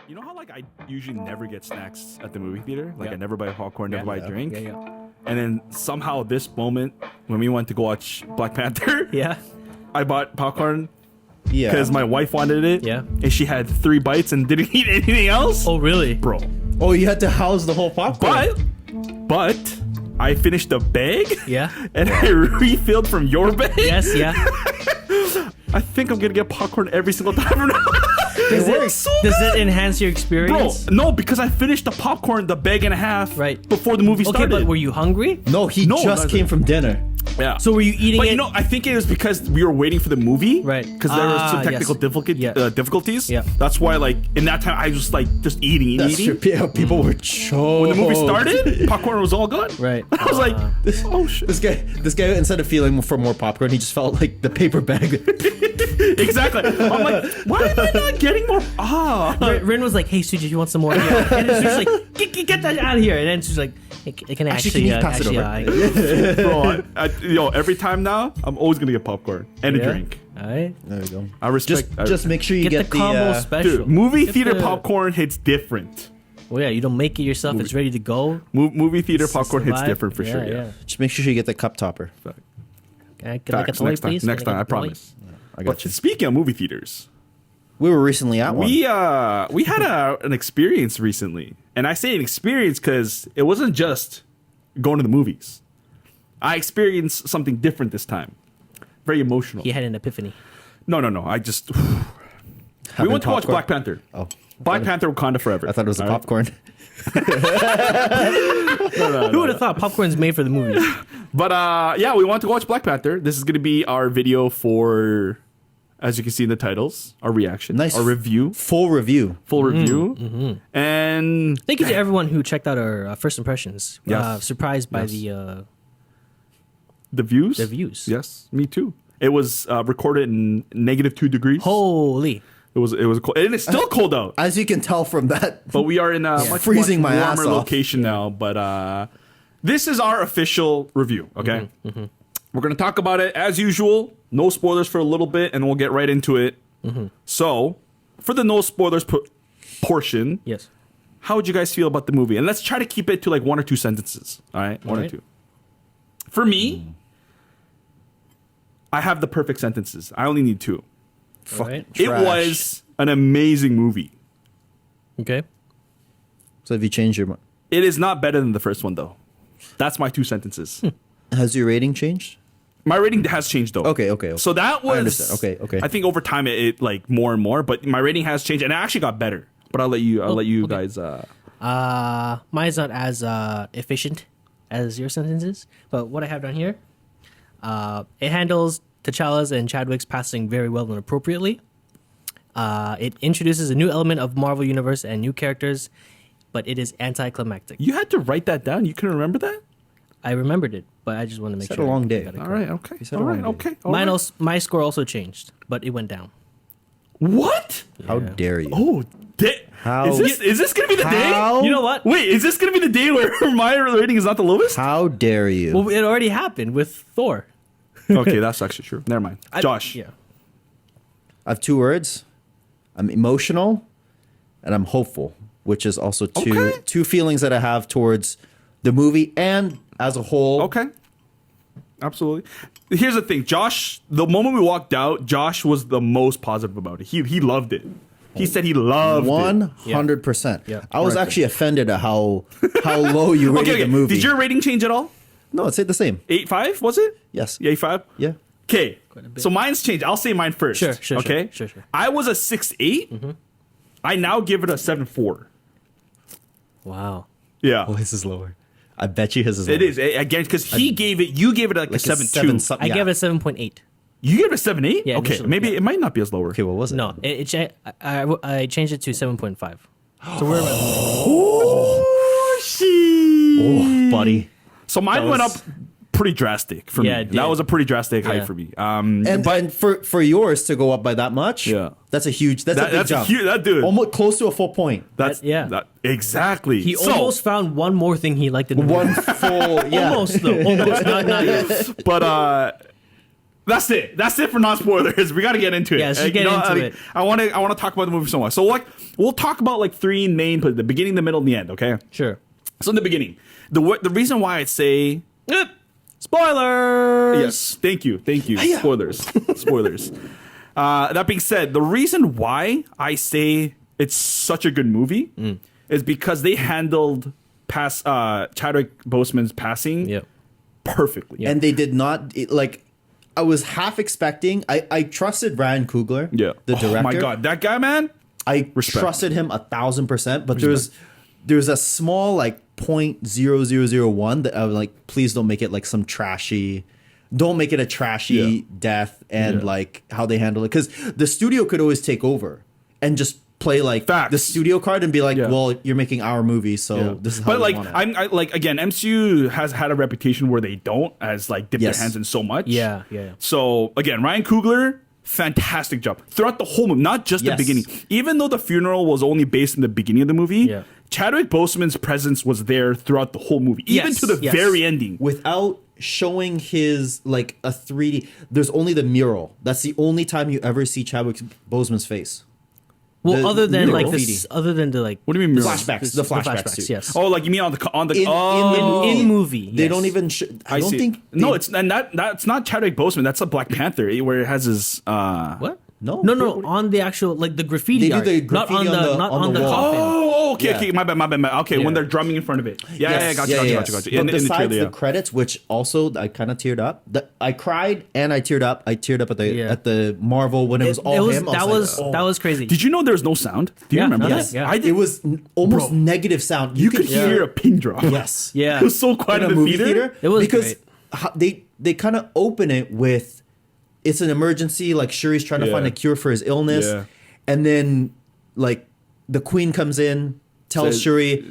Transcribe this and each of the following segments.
You know how like I usually never get snacks at the movie theater? Like Yeah. I never buy popcorn, never buy a drink. Yeah. And then somehow this moment when we went to go watch Black Panther, Yeah. I bought popcorn Yeah. because my wife wanted it. Yeah. And she had 3 bites and didn't eat anything else. Oh, really? Bro. Oh, you had to house the whole popcorn. But I finished the bag. Yeah. And I refilled from your bag. Yes, yeah. I think I'm gonna get popcorn every single time from now. Does Does it enhance your Bro, experience? no, because I finished the popcorn, the bag and a half, Right. before the movie Okay, started. but were you hungry? No, he No, just not came from dinner. Yeah. So were you eating But it? you know, I think it was because we were waiting for the movie, Right. Because there were some yes. technical difficulties. Yeah. That's why, like, in that time, I was like just eating. That's true. People were choked. When the movie started, popcorn was all gone. Right. I was like, oh shit. This guy, instead of feeling for more popcorn, he just felt like the paper bag. Exactly. I'm like, why am I not getting more? Rin was like, "Hey, Suji, you want some more?" Yeah. And then Suji's like, get that out of here. And then she's like, hey, "Can I Actually, can you pass it over?" Bro, every time now, I'm always gonna get popcorn and a drink. All right. There we go. I respect. Just make sure you Get get the combo the special. Dude, movie Get theater the- popcorn hits different. Well, yeah, you don't make it yourself. It's ready to go. Movie theater It's popcorn the hits vibe. different for sure. Yeah. Just make sure you get the cup topper. Can I get Facts. the light, Next time. please? Next Can time. I get the light? promise. I got But you. speaking of movie theaters, We were recently at one. we had an experience recently, and I say an experience because it wasn't just going to the movies. I experienced something different this time. Very emotional. He had an epiphany. No. I just we Having went to watch popcorn? Black Panther. Oh, Black Panther Wakanda Forever. I thought it was the All right? popcorn. Who would have thought popcorn's made for the movies? But yeah, we want to watch Black Panther. This is going to be our video for, as you can see in the titles, our reaction, Nice. our review, Full review. full review, and Thank you to everyone who checked out our first impressions. Yes. Surprised by Yes. the the views. the views. Yes, me too. It was recorded in -2 degrees. Holy. It was cold, and it's still cold out. As you can tell from that. But we are in a much, Freezing much my ass warmer off. location now. But this is our official review. Okay, we're gonna talk about it as usual. No spoilers for a little bit, and we'll get right into it. So, for the no spoilers portion, Yes. how would you guys feel about the movie? And let's try to keep it to like 1 or 2 sentences. All right, one or Alright. two. For me, I have the perfect sentences. I only need 2. All right. It Trash. was an amazing movie. Okay. So have you changed your mind? It is not better than the first one, though. That's my 2 sentences. Has your rating changed? My rating has changed, though. Okay. So that was. understand. Okay. I think over time it like more and more, but my rating has changed, and it actually got better. But I'll let you. okay. Guys. Mine's not as efficient as your sentences, but what I have down here, it handles T'Challa's and Chadwick's passing very well and appropriately. It introduces a new element of Marvel Universe and new characters, but it is anticlimactic. You had to write that down. You can remember that. I remembered it, but I just want to make It's sure. had a long I day. got it All correct. right. Okay. said All a right. long Okay. My score also changed, but it went down. What? How Yeah. dare you? Oh, How- is this gonna be the How? day? You know what? Wait, is this gonna be the day where my rating is not the lowest? How dare you? Well, it already happened with Thor. Okay, that's actually true. Never mind. Josh. Yeah. I have 2 words. I'm emotional and I'm hopeful, which is also Okay. two feelings that I have towards the movie and as a whole. Okay. Absolutely. Here's the thing, Josh. The moment we walked out, Josh was the most positive about it. He loved it. He said he loved it. 100%. Yeah. I was Right. actually offended at how low you rated Okay. the movie. Did your rating change at all? No, it stayed the same. 8.5 was it? Yes. 8.5. Yeah. Okay. a bit. So mine's changed. I'll say mine first. Sure. Okay. Sure. I was a 6.8. I now give it a 7.4. Wow. Yeah. Oh, his is lower. I bet you his is lower. It is again because you gave it like a 7.2. something. I gave it a 7.8. You gave it a 7.8. Yeah, Okay. initially, Maybe yeah. it might not be as lower. Okay, what was it? No, I changed it to 7.5. So we're Oh, she. Oh, buddy. So mine That went up was- pretty drastic for Yeah, me. it did. That was a pretty drastic Yeah. height for me. And for yours to go up by that much, Yeah. that's a big jump. That dude. Almost close to a full point. That's Yeah. exactly. he So, almost found one more thing he liked in the One movie. full, yeah. Almost though. Almost. Not yet. But That's it. That's it for non-spoilers. We got to get into it. Yeah, let's just get into it. I want to talk about the movie so much. So like, we'll talk about like three main, the beginning, the middle, and the end. Okay. Sure. So in the beginning, the reason why I'd say Spoilers. yes, thank you, spoilers, spoilers. That being said, the reason why I say it's such a good movie is because they handled Chadwick Boseman's passing Yep. perfectly. And they did not I was half expecting. I trusted Ryan Coogler, Yeah. the director. Oh my god, that guy, man. I Respect. trusted him 1,000%. But there's a small like 0.0001 that I was like, please don't make it like some trashy. Don't make it a trashy death and like how they handle it, because the studio could always take over and just play like Facts. the studio card and be like, Yeah. well, you're making our movie, so this is how But we like, want it. I like again, MCU has had a reputation where they don't as like dip Yes. their hands in so much. Yeah. So again, Ryan Coogler, fantastic job throughout the whole movie, not just Yes. the beginning. Even though the funeral was only based in the beginning of the movie, Yeah. Chadwick Boseman's presence was there throughout the whole movie, even Yes, to the yes. very ending. Without showing his like a 3D, there's only the mural. That's the only time you ever see Chadwick Boseman's face. Well, The other than like mural. this, other than the like What do you mean mirror? Flashbacks, the flashbacks too. yes. Oh, like you mean on the In in movie, They yes. don't even. I don't see. think. No, they- it's and that's not Chadwick Boseman. That's a Black Panther where it has his. What? No. no, on the actual like the graffiti. They do art, the not on graffiti the not on the wall. coffin. Oh, okay, Yeah. okay, my bad. Okay, Yeah. when they're drumming in front of it. Yeah, Yes. gotcha. But In the besides trailer, the yeah. credits, which also I kind of teared up. I cried and I teared up. I teared up at the Marvel when it was all him. I was like, that was crazy. Did you know there was no sound? Do you Yeah, remember nothing, that? yeah. I did. it was almost Bro. negative sound. You could hear a pin drop. Yes. Yeah. It was so quiet in in a the movie theater. theater. It was because great. they kind of open it with it's an emergency. Like Shuri's trying to Yeah. find a cure for his illness, Yeah. and then like the Queen comes in, tells Says- Shuri,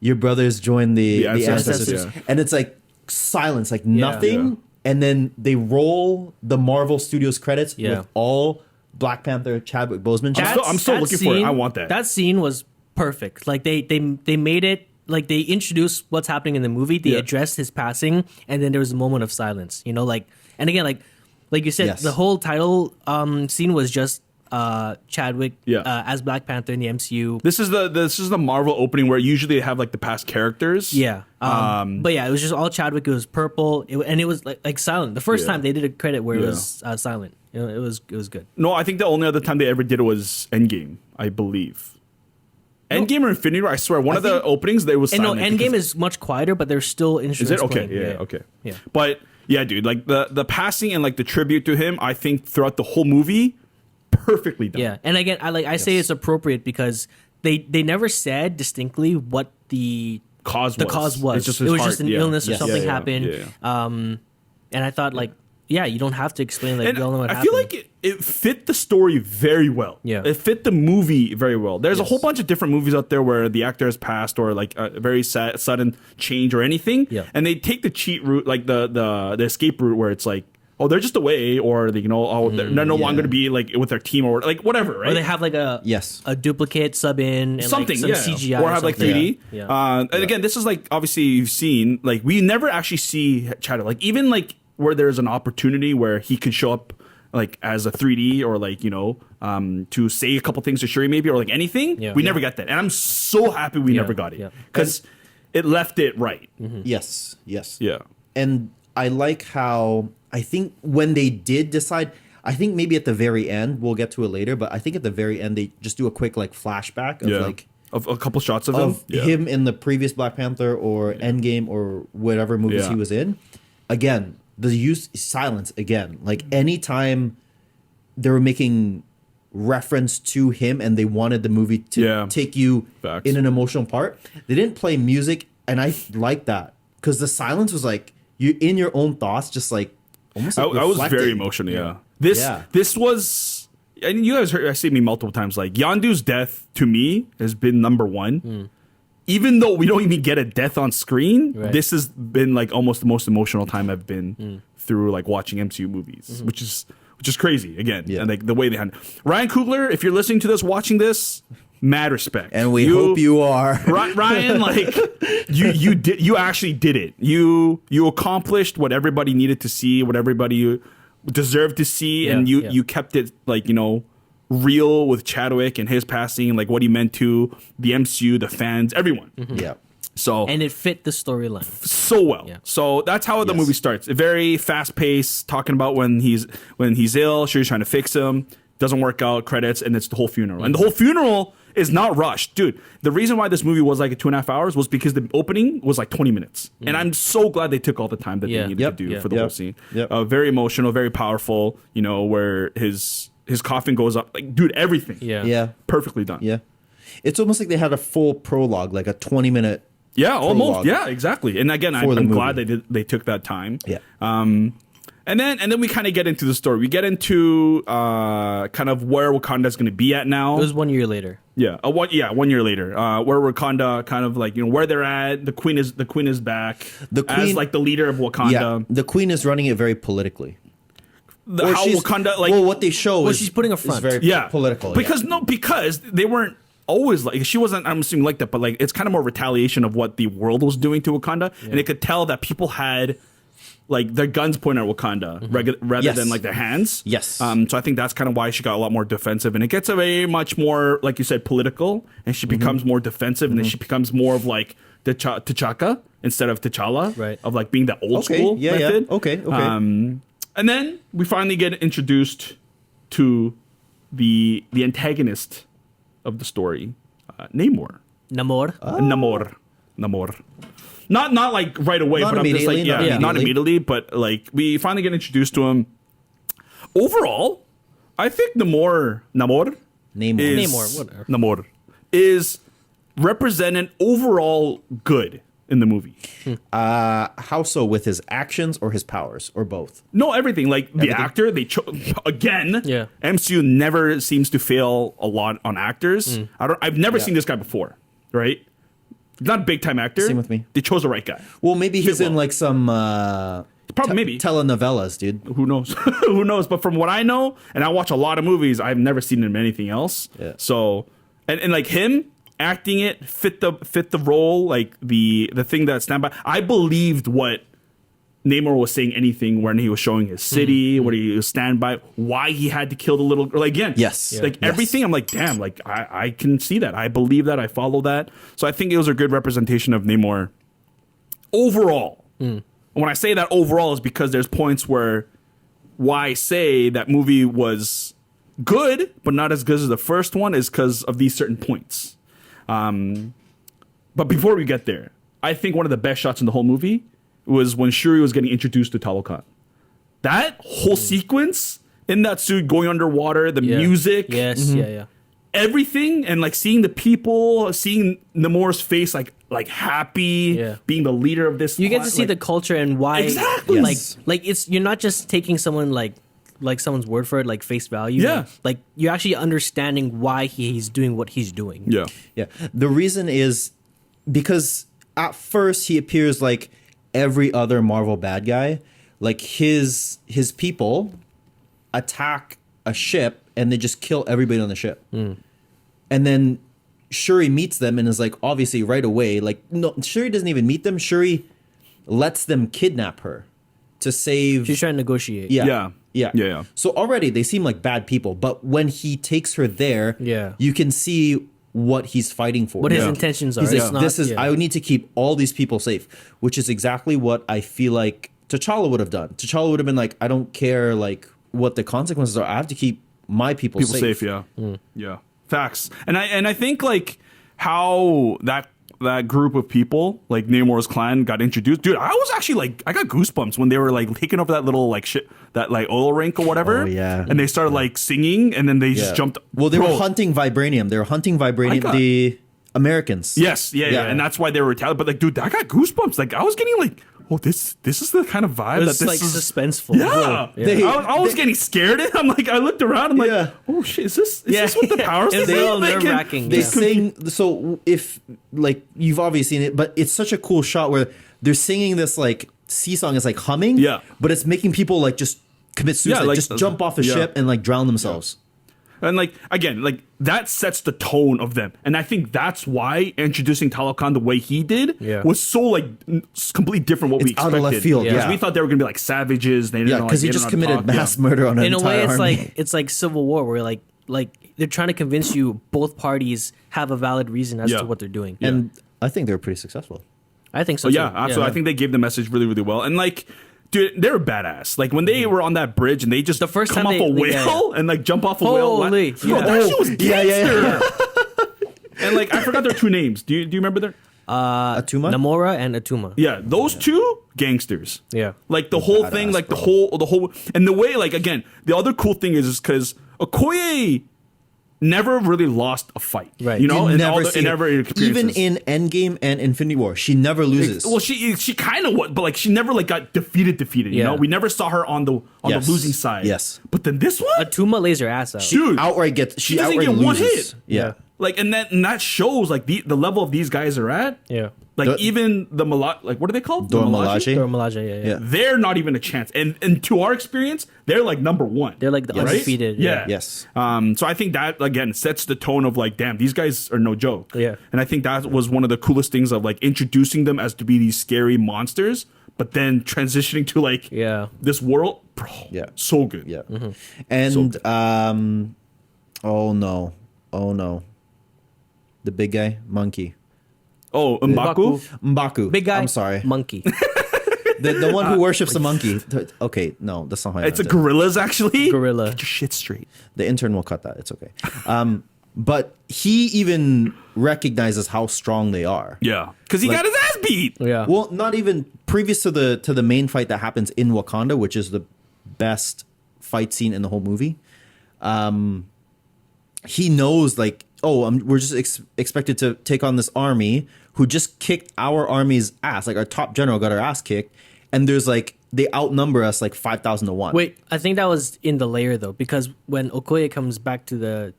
"Your brothers joined the The ancestors," ancestors, yeah. and it's like silence, like nothing, Yeah. and then they roll the Marvel Studios credits Yeah. with all Black Panther Chadwick Boseman. I'm still that looking for it. I want that. That scene was perfect. Like they made it like they introduced what's happening in the movie. They Yeah. addressed his passing, and then there was a moment of silence. You know, like and again, like you said, Yes. the whole title scene was just Chadwick Yeah. as Black Panther in the MCU. This is the Marvel opening where usually they have like the past characters. Yeah. But yeah, it was just all Chadwick. It was purple, and it was like silent. The first Yeah. time they did a credit where it Yeah. was silent. You know, it was good. No, I think the only other time they ever did it was Endgame, I believe. Endgame or Infinity War, I swear, one of the openings there was And no, silent. Endgame because- is much quieter, but there's still Is instruments. it okay? playing. Yeah, okay. Yeah. But yeah, dude, like the passing and like the tribute to him, I think throughout the whole movie, perfectly done. Yeah, and again, I say it's appropriate because they never said distinctly what the Cause cause was. It's just It his was heart, just an yeah. illness or Yes. something Yeah, yeah, happened. yeah. And I thought like, yeah, you don't have to explain like And we all know what I happened. feel like it fit the story very well. Yeah. It fit the movie very well. There's a whole bunch of different movies out there where the actor has passed or like a very sudden change or anything. Yeah. And they take the cheat route, like the escape route where it's like, oh, they're just away, or they, they're no longer going to be like with their team or like whatever, right? or they have like a Yes. a duplicate sub in and Something, like yeah. some CGI or have like something. 3D. Yeah. And again, this is like obviously you've seen like we never actually see Chadwick, like even like where there's an opportunity where he could show up like as a 3D or like to say a couple things to Shuri maybe or like anything. Yeah. We Yeah. never get that, and I'm so happy we Yeah. never got it Yeah. because it left it right. Yes. Yes. Yeah. And I like how I think when they did decide, I think maybe at the very end, we'll get to it later, but I think at the very end they just do a quick like flashback of like of a couple shots of of him. him in the previous Black Panther or Endgame or whatever movies Yeah. he was in. Again, the use silence again. Like anytime they were making reference to him and they wanted the movie to Yeah. take you Facts. in an emotional part, they didn't play music, and I like that because the silence was like you in your own thoughts, just like almost. I Like was very reflecting. emotional. Yeah. Yeah. This was. And you guys heard I say me multiple times. Like Yondu's death to me has been number one. Even though we don't even get a death on screen, Right. this has been like almost the most emotional time I've been through like watching MCU movies, which is crazy. Again, Yeah. and like the way they handle Ryan Coogler. If you're listening to this, watching this, mad respect, And we hope you are. Ryan, like you actually did it. You accomplished what everybody needed to see, what everybody deserved to see, and you kept it like, you know, real with Chadwick and his passing, like what he meant to the MCU, the fans, everyone. Yeah. So And it fit the storyline. so well. Yeah. So that's how the movie starts. Very fast paced, talking about when he's ill, Shuri's trying to fix him, doesn't work out, credits, and it's the whole funeral. And the whole funeral is not rushed. Dude, the reason why this movie was like 2.5 hours was because the opening was like 20 minutes. And I'm so glad they took all the time that they needed to do for the whole scene. Very emotional, very powerful, you know, where his coffin goes up. Like, dude, everything. Yeah. Perfectly done. Yeah. It's almost like they had a full prologue, like a 20-minute. Yeah, almost. prologue Yeah, exactly. And again, for the I'm movie. glad they took that time. Yeah. And then we kind of get into the story. We get into kind of where Wakanda's going to be at now. It was 1 year later. Yeah, 1 year later, where Wakanda kind of like, you know, where they're at. The queen is back. The as queen- like the leader of Wakanda. Yeah. The queen is running it very politically. How she's- Wakanda like well, what they show is she's putting a is front. very political. because they weren't always like, she wasn't, I'm assuming, like that, but like it's kind of more retaliation of what the world was doing to Wakanda, and it could tell that people had like their guns pointed at Wakanda rather Yes. than like their hands. Yes. So I think that's kind of why she got a lot more defensive, and it gets a very much more, like you said, political, and she becomes more defensive, and then she becomes more of like T'Chaka instead of T'Challa, Right. of like being the old school method. Okay. And then we finally get introduced to the antagonist of the story, Namor. Namor. Namor. Not like right away, Not but I'm just like, immediately, not immediately, but like we finally get introduced to him. Overall, I think Namor Namor. is represented overall good in the movie. How so? With his actions or his powers or both? No, everything. Like the actor, again. Yeah. MCU never seems to fail a lot on actors. I've never seen this guy before, right? Not a big time actor. Same with me. They chose the right guy. Well, maybe he's in well. like some Probably maybe. telenovelas, dude. Who knows? Who knows? But from what I know, and I watch a lot of movies, I've never seen him in anything else. Yeah. So, and like him acting it fit the role, like the thing that stand by. I believed what Namor was saying anything when he was showing his city, what he was stand by, why he had to kill the little girl. Like, again, Yes. like Yes. everything. I'm like, damn, like I can see that. I believe that. I follow that. So I think it was a good representation of Namor overall. And when I say that overall is because there's points where why I say that movie was good, but not as good as the first one is because of these certain points. But before we get there, I think one of the best shots in the whole movie was when Shuri was getting introduced to Talokan. That whole sequence in that suit going underwater, the music, Yes. Yeah. everything, and like seeing the people, seeing Namor's face like happy, being the leader of this. You get to see like, the culture and why. Exactly. Like, Yes. like it's you're not just taking someone like someone's word for it, like face value. Yeah. Like you're actually understanding why he's doing what he's doing. Yeah. Yeah. The reason is because at first he appears like every other Marvel bad guy. Like his people attack a ship and they just kill everybody on the ship. And then Shuri meets them and is like, obviously right away, like, no, Shuri doesn't even meet them. Shuri lets them kidnap her to save. She's trying to negotiate. Yeah. Yeah. So already they seem like bad people, but when he takes her there, you can see what he's fighting for. What his intentions are. He's It's like, not- this is, yeah. I need to keep all these people safe, which is exactly what I feel like T'Challa would have done. T'Challa would have been like, I don't care like what the consequences are. I have to keep my people safe. Yeah. Facts. And I think like how that group of people, like Namor's clan, got introduced. Dude, I was actually like, I got goosebumps when they were like taking over that little like shit, that like oil rink or whatever. Oh, yeah. And they started like singing, and then they just jumped. Well, they Bro. were hunting vibranium. They were hunting vibranium. got- The Americans. Yes, yeah, and that's why they were retaliating. But like, dude, I got goosebumps. Like, I was getting like, oh, this is the kind of vibe It's that this like is. suspenseful. Yeah, I was getting scared. I'm like, I looked around. I'm like, oh shit, is this what the powers? It's are? a little Like, nerve-wracking. They Yeah. sing. So if like you've obviously seen it, but it's such a cool shot where they're singing this like sea song. It's like humming. Yeah. But it's making people like just commit suicide. like- just jump off a yeah. ship and like drown themselves. And like again, like that sets the tone of them, and I think that's why introducing Talokan the way he did was so like completely different what we It's out expected. of left field, because yeah. we thought they were gonna be like savages. They didn't know, because like, he they just didn't know how to committed talk. mass murder on an In a entire way, army. it's like Civil War, where like they're trying to convince you both parties have a valid reason as Yeah. to what they're doing. And I think they were pretty successful. I think so. So too. yeah, absolutely. I think they gave the message really, really well. And like, dude, they were badass. Like when they were on that bridge and they just The first come time off a they- whale and like jump off a whale. Holy, Bro, yeah. that shit was gangster. Yeah. And like I forgot their two names. Do you remember their? Atuma? Namora and Atuma. Yeah, those two gangsters. Yeah. Like the whole thing, badass, like the bro. whole, and the way, like again, the other cool thing is because Okoye never really lost a fight. Right. You know, You in never all the, see in it. every Even experiences. in Endgame and Infinity War, she never loses. Well, she kind of was, but like she never like got defeated. You Yeah. know, we never saw her on the Yes. losing side. Yes. but then this one, Atuma lays her ass out. dude, She doesn't outright get one loses. hit. Yeah. Like and that shows like the level of these guys are at. Yeah. Like The- even the like what are they called? The Dora Malachi? Milaje? Dora Milaje, yeah. Yeah. They're not even a chance. And to our experience, they're like number one. They're like the Right? undefeated. Yeah. Yes. So I think that again sets the tone of like, damn, these guys are no joke. Yeah. And I think that was one of the coolest things of like introducing them as to be these scary monsters, but then transitioning to like Yeah. this world, bro. Yeah. So good. Yeah. Mm-hmm. And oh no. The big guy, monkey. Oh, M'Baku. M'Baku. Big guy. I'm sorry. Monkey. The one who worships a monkey. Okay, no, that's not how I It's a meant it. gorillas actually. Gorilla. Get your shit straight. The intern will cut that. It's okay. But he even recognizes how strong they are. Yeah. Because he Like- got his ass beat. Yeah. Well, not even previous to the main fight that happens in Wakanda, which is the best fight scene in the whole movie. He knows like, oh, we're just expected to take on this army who just kicked our army's ass. Like our top general got our ass kicked, and there's like they outnumber us like 5,000 to 1. Wait, I think that was in the layer though, because when Okoye comes back to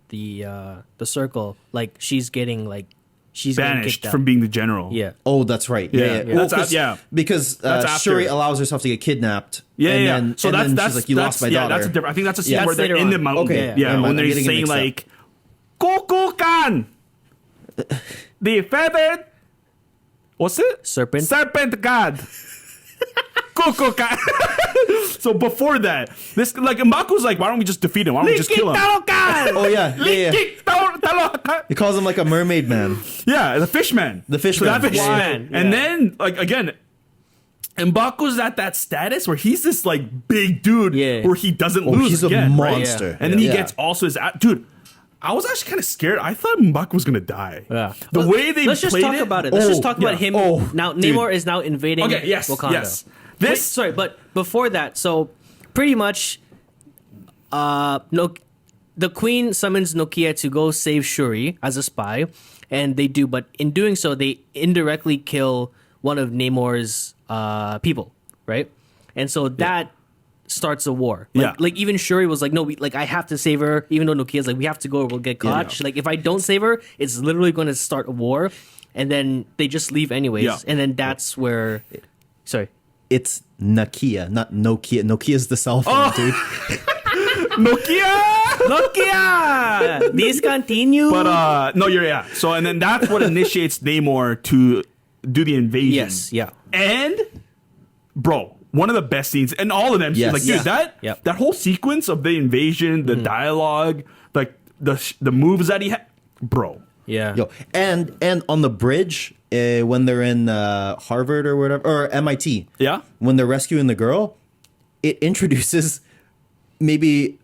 the circle, like she's getting Banished kicked out. from being the general. Yeah. Oh, that's right. Yeah. Yeah, That's Well, 'cause- yeah. Because That's after. Shuri allows herself to get kidnapped. Yeah, and yeah. Then, So and that's then that's she's like, you lost my daughter. That's a different. I think that's a scene Yeah, where that's they're later in the on. mountain. Okay, yeah. never When mind, I'm they're getting saying mixed up. like, "Kukulkan, the feathered, what's it? Serpent. Serpent God." Kukulkan. So before that, this like M'Baku's like, why don't we just defeat him? Why don't we just kill him? Oh yeah, yeah, yeah. He calls him like a mermaid man. Yeah, the fishman. The fishman. So that Yeah, fishman. yeah. And then, like, again, M'Baku's at that status where he's this, like, big dude Yeah. where he doesn't lose He's again. a right? monster. And then he Yeah. gets also his... Dude, I was actually kind of scared. I thought M'Baku was going to die. Yeah. The way they Let's just played talk it... about it. Let's just talk about yeah. him. Oh, Now dude. Namor is now invading Okay, yes, Wakanda. yes. Wait, This... sorry, but before that, so pretty much, no, the Queen summons Nokia to go save Shuri as a spy, and they do. But in doing so, they indirectly kill one of Namor's people, right? And so that starts a war. Like, Yeah. like even Shuri was like, no, I have to save her, even though Nokia's like, we have to go or we'll get caught. Yeah. She's like, if I don't save her, it's literally going to start a war. And then they just leave anyways. Yeah. And then that's where, sorry. It's Nokia, not Nokia. Nokia's the cell phone, dude. Nokia! Nokia! Discontinue. But, no, yeah. So, and then that's what initiates Namor to do the invasion. Yes, yeah. And, bro, one of the best scenes, and all of them, Yes. like, dude, Yeah. that whole sequence of the invasion, the dialogue, like the moves that he had, bro. Yeah. Yo, and on the bridge when they're in Harvard or whatever or MIT, Yeah. when they're rescuing the girl, it introduces maybe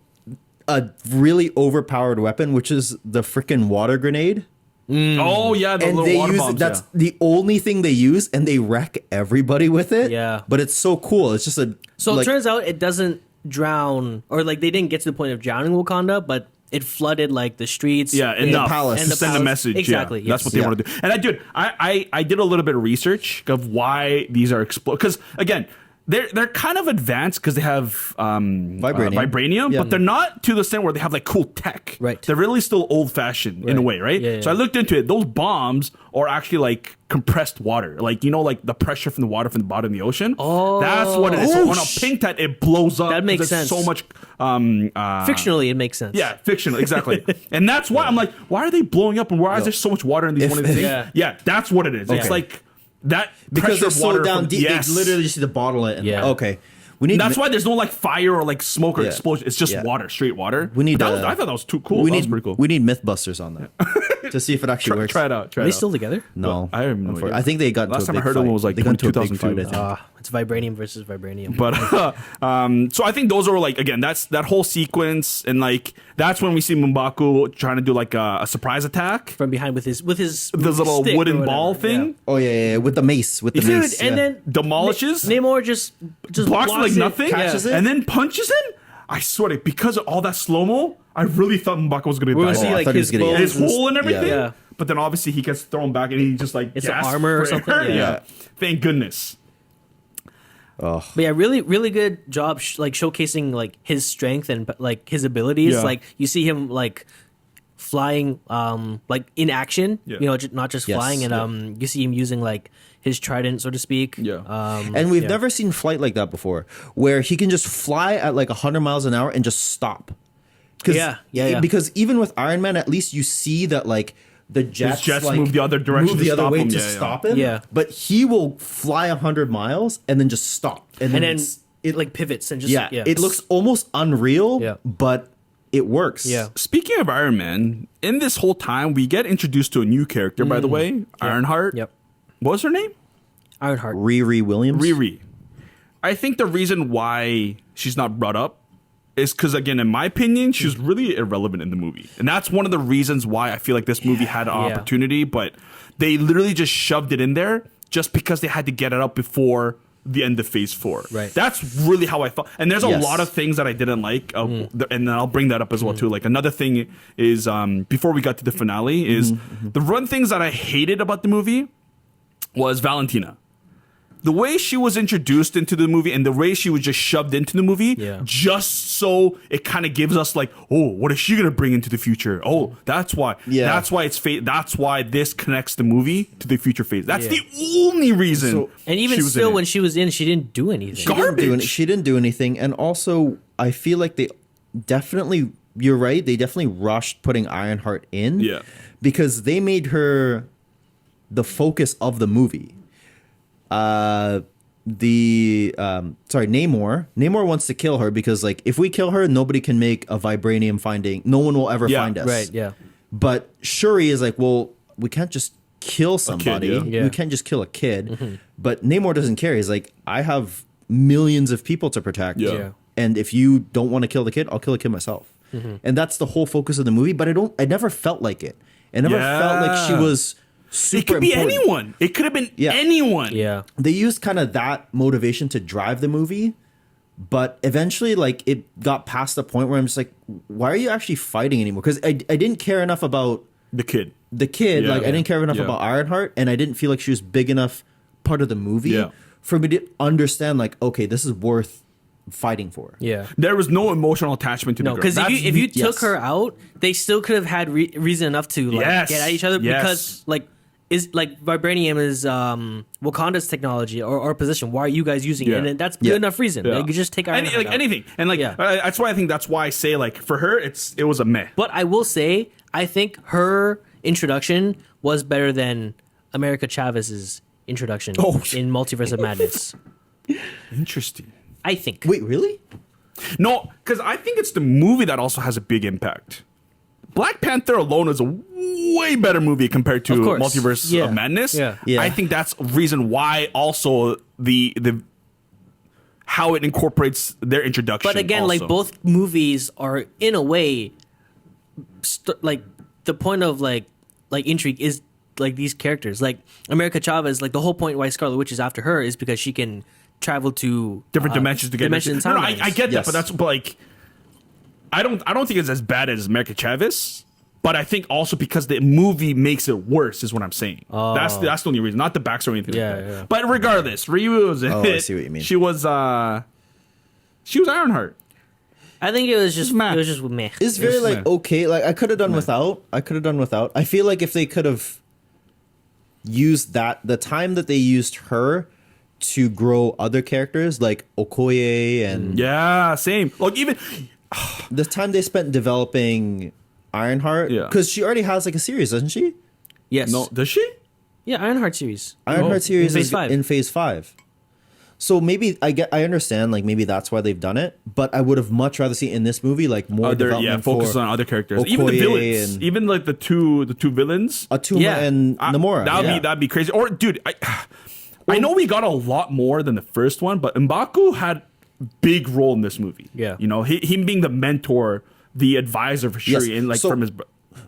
a really overpowered weapon, which is the freaking water grenade. Oh yeah, the And little they water use bombs. that's the only thing they use, and they wreck everybody with it. Yeah. but it's so cool. It's just a So like, it turns out it doesn't drown, or like they didn't get to the point of drowning Wakanda, but it flooded like the streets. yeah, enough palace. to And the send a palace. message. Exactly. Yeah, that's yes. what they Yeah. want to do. And I did a little bit of research of why these are because again, they're kind of advanced because they have vibranium, Yeah. but they're not to the extent where they have like cool tech. Right. They're really still old fashioned in a way, right? Yeah, yeah. So I looked into it. Those bombs are actually like compressed water, like like the pressure from the water from the bottom of the ocean. Oh. That's what it is. So on a pink that it blows up. That makes 'cause there's sense. So much. Fictionally, it makes sense. Yeah, fictional, exactly. And that's why I'm like, why are they blowing up and why is there so much water in these one of these things? Yeah, that's what it is. It's Okay. like that Because pressure they're of so water down from, deep, yes. they literally just see the bottle it. And, Yeah. Okay. We need. That's why there's no like fire or like smoke or Yeah. explosion. It's just Yeah. water, straight water. We need. But that was, I thought that was too cool. We That need was pretty cool. We need MythBusters on that to see if it actually works. Try it out. Are they still together? No, I have no idea. I think they got into Last a time I big heard of fight. them was like they got into a big 2002. fight, I think. It's vibranium versus vibranium. But so I think those are like, again, that's that whole sequence, and like that's when we see M'Baku trying to do like a surprise attack. From behind with his This little stick or wooden whatever. ball Yeah. thing Oh yeah, with the mace, with the Dude, mace. and yeah. then demolishes, Namor just blocks it like it, nothing, catches it. and then punches him. I swear to, because of all that slow mo, I really thought M'Baku was gonna We're die. gonna see I like thought he was his gonna- bones His and hole and everything. Yeah. But then obviously he gets thrown back and he just like It's the gasps armor or for something? air. Yeah. Thank goodness. Oh, But yeah, really good job like showcasing like his strength and like his abilities. Yeah. Like you see him like flying like in action, Yeah. not just Yes. flying, and you see him using like his trident, so to speak. Yeah. and we've yeah. never seen flight like that before, where he can just fly at like 100 miles an hour and just stop. Yeah. Because even with Iron Man, at least you see that like the jets, jets like, move the other direction move to the other stop way him. to Yeah, yeah. stop him. Yeah. But he will fly 100 miles and then just stop, and then it's- it like pivots and just yeah, it looks almost unreal. Yeah. But it works. Yeah. Speaking of Iron Man, in this whole time we get introduced to a new character, by the way, Ironheart. Yep. What was her name? Ironheart. Riri Williams. Riri. I think the reason why she's not brought up is because, again, in my opinion, she's really irrelevant in the movie. And that's one of the reasons why I feel like this movie had an opportunity, but they literally just shoved it in there just because they had to get it out before the end of Phase 4. Right. That's really how I felt. And there's a Yes. lot of things that I didn't like, and then I'll bring that up as well, too. Like, another thing is, before we got to the finale, is the one things that I hated about the movie was Valentina. The way she was introduced into the movie and the way she was just shoved into the movie, just so it kind of gives us like, oh, what is she gonna bring into the future? Oh, that's why. Yeah. That's why it's fate. That's why this connects the movie to the future phase. That's the only reason. And even she was still, in when it. she was in, she didn't do anything. Garbage. She didn't do anything. And also, I feel like they definitely, you're right, they definitely rushed putting Ironheart in. Yeah. Because they made her the focus of the movie. Namor wants to kill her because, like, if we kill her, nobody can make a vibranium finding. No one will ever find us. Right, yeah. But Shuri is like, well, we can't just kill somebody. yeah. We can't just kill a kid. But Namor doesn't care. He's like, I have millions of people to protect. Yeah. And if you don't want to kill the kid, I'll kill the kid myself. And that's the whole focus of the movie. But I never felt like it. I never felt like she was super it could be important. anyone. It could have been Yeah. anyone. Yeah. They used kind of that motivation to drive the movie. But eventually, like, it got past the point where I'm just like, why are you actually fighting anymore? Because I didn't care enough about The kid. the kid. Yeah. Like, I didn't care enough Yeah. about Ironheart, and I didn't feel like she was big enough part of the movie Yeah. for me to understand, like, okay, this is worth fighting for. Yeah. There was no emotional attachment to No, the girl. because if you took yes. her out, they still could have had reason enough to like Yes. get at each other Yes. because like vibranium is Wakanda's technology or position. Why are you guys using Yeah. it? And then that's good Yeah. enough reason. Yeah. Like, you just take Ironheart like out. anything, and like Yeah. that's why I think that's why I say like for her it was a meh. But I will say, I think her introduction was better than America Chavez's introduction in Multiverse of Madness. Interesting. I think. Wait, really? No, because I think it's the movie that also has a big impact. Black Panther alone is a way better movie compared to Of course. Multiverse Yeah. of Madness. Yeah. Yeah. I think that's a reason why also the how it incorporates their introduction. But again, like also. both movies are in a way, like the point of like intrigue is like these characters. Like America Chavez, like the whole point why Scarlet Witch is after her is because she can travel to different dimensions to get dimensions. I get that, Yes. but that's but like I don't think it's as bad as America Chavez. But I think also because the movie makes it worse is what I'm saying. That's the only reason, not the backstory or anything like that. Yeah. But regardless, Riri was in Oh, it. I see what you mean. She was Ironheart. I think it was just meh. meh. It's very It's like meh. okay. Like I could have done without. I feel like if they could have used the time that they used her to grow other characters like Okoye and Yeah, same. Like even the time they spent developing Ironheart, Yeah. because she already has like a series, doesn't she? Yes. no, does she? Yeah, Ironheart series. Ironheart series in Phase is 5. in phase 5. So maybe I understand like maybe that's why they've done it, but I would have much rather seen in this movie like more development focus for on other characters. Even the Okoye villains. and- Even like the two villains. Atuma Yeah. and Namora. That'd be crazy. Or dude, I know we got a lot more than the first one, but M'Baku had big role in this movie. Yeah. You know, him being the mentor, the advisor for Shuri, Yes. and like So- from his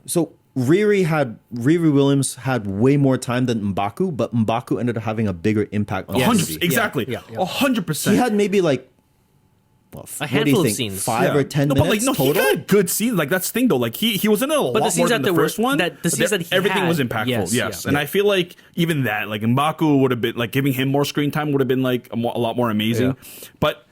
So Riri Williams had way more time than M'Baku, but M'Baku ended up having a bigger impact on the 100 movie. exactly. Yeah. 100%. He had maybe like what do you handful of think, scenes. 5 or 10 no, minutes but like no, total. he got good scenes. Like that's the thing though. Like he was in it a lot scenes more than that the were- first one. that- the scenes that he everything had, was impactful. yes, Yes, yeah. and I feel like even that, like M'Baku would have been like giving him more screen time would have been like a lot more amazing. Yeah. But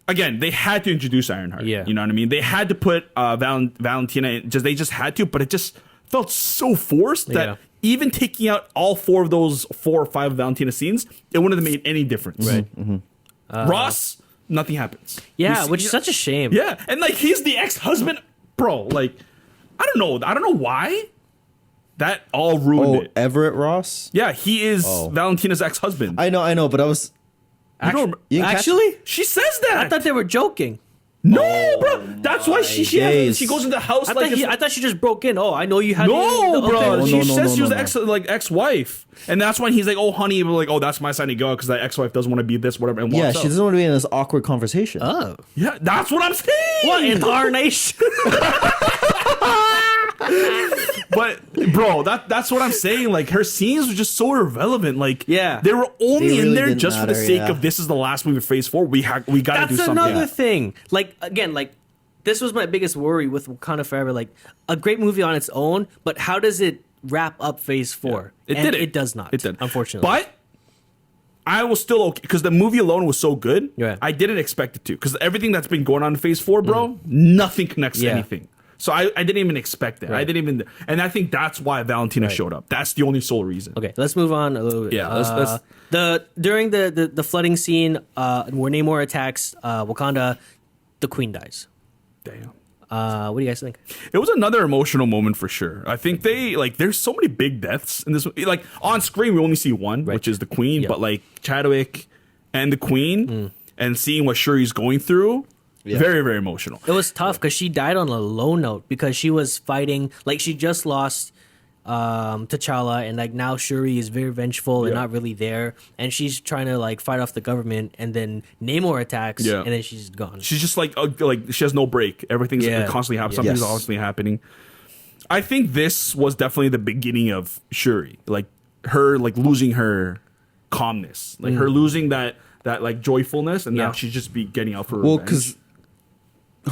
again, they had to introduce Ironheart. Yeah. You know what I mean? They had to put Valentina in, they just had to, but it just felt so forced that Yeah. even taking out all 4 of those 4 or 5 Valentina scenes, it wouldn't have made any difference. Right. Ross, nothing happens. Yeah, We see- which is such a shame. yeah, and like he's the ex-husband, bro. Like, I don't know why that all ruined Oh, it. Everett Ross? Yeah, he is Oh. Valentina's ex-husband. I know, but I was You don't remember- you didn't catch- Actually, she says that. I thought they were joking. no, bro. That's why she days. she goes in the house I like thought, I thought she just broke in. Oh, I know you had. no, bro. No, She no, says no, she was no, the ex-wife, and that's when he's like, "Oh, honey," but like, "Oh, that's my sign to go," because that ex-wife doesn't want to be this, whatever. And Yeah, walks she out. doesn't want to be in this awkward conversation. Oh, Yeah, that's what I'm saying. what in our nation? But bro, that's what I'm saying. Like her scenes were just so irrelevant. Like Yeah. they were only They in really there didn't just for the matter, sake yeah. of this is the last movie of Phase 4. We got to do That's something. another thing. Like again, like this was my biggest worry with Wakanda Forever. Like a great movie on its own, but how does it wrap up Phase 4? It And did it. It does not. It did, unfortunately. But I was still okay because the movie alone was so good. Yeah. I didn't expect it to because everything that's been going on in Phase 4, bro, nothing connects to Yeah. anything. So I didn't even expect that. I Right. didn't even, and I think that's why Valentina showed up. That's the only sole reason. Okay, let's move on a little bit. Yeah, let's- during the flooding scene where Namor attacks Wakanda, the Queen dies. Damn. What do you guys think? It was another emotional moment for sure. I think they like there's so many big deaths in this. Like on screen, we only see one, which is the Queen. Yeah. But like Chadwick and the Queen, and seeing what Shuri's going through, very very emotional. It was tough because she died on a low note because she was fighting like she just lost T'Challa and like now Shuri is very vengeful and Yeah. not really there and she's trying to like fight off the government and then Namor attacks Yeah. and then she's gone. She's just like she has no break. Everything's Yeah. constantly happening. Something's Yes. constantly happening. I think this was definitely the beginning of Shuri, like her like losing her calmness, like her losing that like joyfulness, and Yeah. now she's just be getting out for Well, revenge. because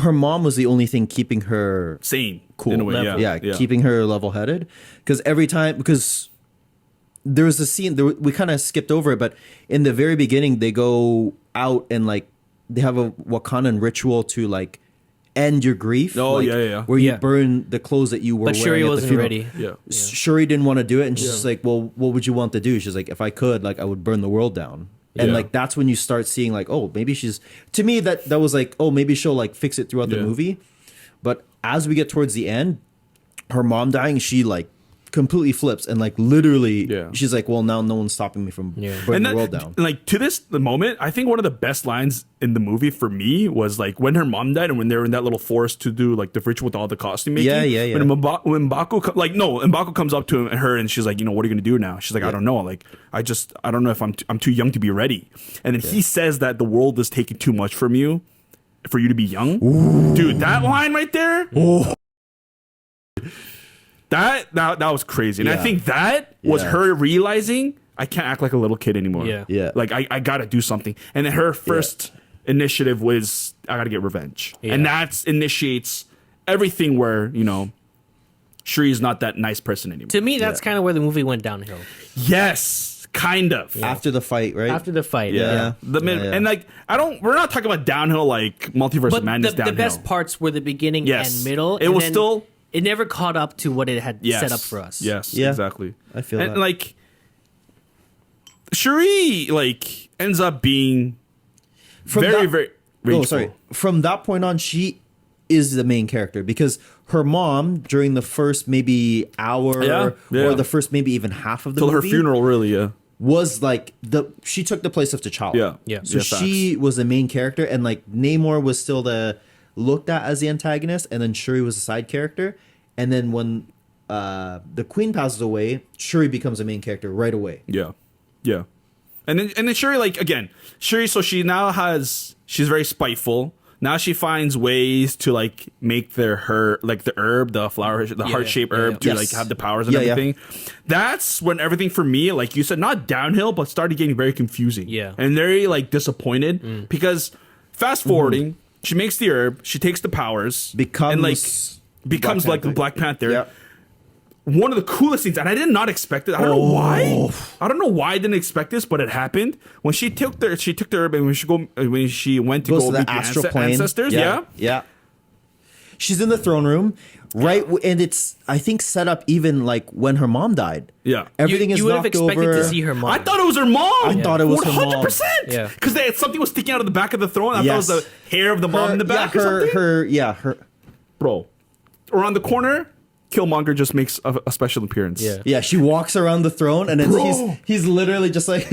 her mom was the only thing keeping her sane, cool. in a way, Level. yeah, keeping her level headed. Because every time, because there was a scene, we kind of skipped over it, but in the very beginning, they go out and like they have a Wakandan ritual to like end your grief. Oh, like, yeah. where you Yeah. burn the clothes that you were But wearing. Shuri at the wasn't funeral. ready. Yeah. Shuri didn't want to do it, and she's just like, "Well, what would you want to do?" She's like, "If I could, like, I would burn the world down." And Yeah. like that's when you start seeing like, oh, maybe she's. To me, that was like, oh, maybe she'll like fix it throughout the Yeah. movie. But as we get towards the end, her mom dying, she like completely flips and like literally, Yeah. she's like, well, now no one's stopping me from Yeah. burning And the world down. like to the moment, I think one of the best lines in the movie for me was like when her mom died and when they were in that little forest to do like the ritual with all the costume making. Yeah. When M'Baku comes up to her and she's like, what are you gonna do now? She's like, I don't know. Like I don't know if I'm too young to be ready. And then he says that the world is taking too much from you for you to be young. Dude, that line right there. That was crazy. And I Yeah. think that was Yeah. her realizing I can't act like a little kid anymore. Yeah. Yeah. Like I gotta do something. And then her first initiative was I gotta get revenge. Yeah. And that initiates everything where, Shuri's not that nice person anymore. To me, that's kind of where the movie went downhill. Yes, kind of. After the fight, right? After the fight, Yeah. And like we're not talking about downhill like Multiverse But of Madness the downhill. best parts were the beginning Yes. and middle. It and was then still- It never caught up to what it had Yes. set up for us. Yes, Yeah. exactly. I feel and that. like Shuri like ends up being very Oh, rageful. sorry. From that point on, she is the main character because her mom, during the first maybe hour Yeah. or the first maybe even half of the Till her movie, funeral, really. Yeah. was like she took the place of T'Challa. Yeah. Yeah. So Yeah, she was the main character, and like Namor was still looked at as the antagonist, and then Shuri was a side character. And then when the Queen passes away, Shuri becomes the main character right away. Yeah, yeah, and then Shuri Shuri. So she now she's very spiteful. Now she finds ways to like make the herb, the flower, the heart shaped herb yeah. to Yes. like have the powers and Yeah, yeah. everything. That's when everything for me, like you said, not downhill, but started getting very confusing. Yeah. and very like disappointed because fast forwarding, she makes the herb, she takes the powers, Becomes and like becomes Black like the Panther. Black Panther. Yeah. One of the coolest scenes, and I did not expect it. I don't know why. I don't know why I didn't expect this, but it happened when she took the herb and when she went to Goes go to meet the the astral plane. ancestors. Yeah. Yeah. She's in the throne room, right? And it's, I think, set up even like when her mom died. Yeah. Everything is you would have knocked expected over. to see her mom. I thought it was her mom. I thought it was her mom. 100%. Yeah. Because something was sticking out of the back of the throne. I thought it was Yes. the hair of the mom in the back or something. her. Bro. Around the corner, Killmonger just makes a special appearance. Yeah. Yeah, she walks around the throne, and then Bro. he's literally just like,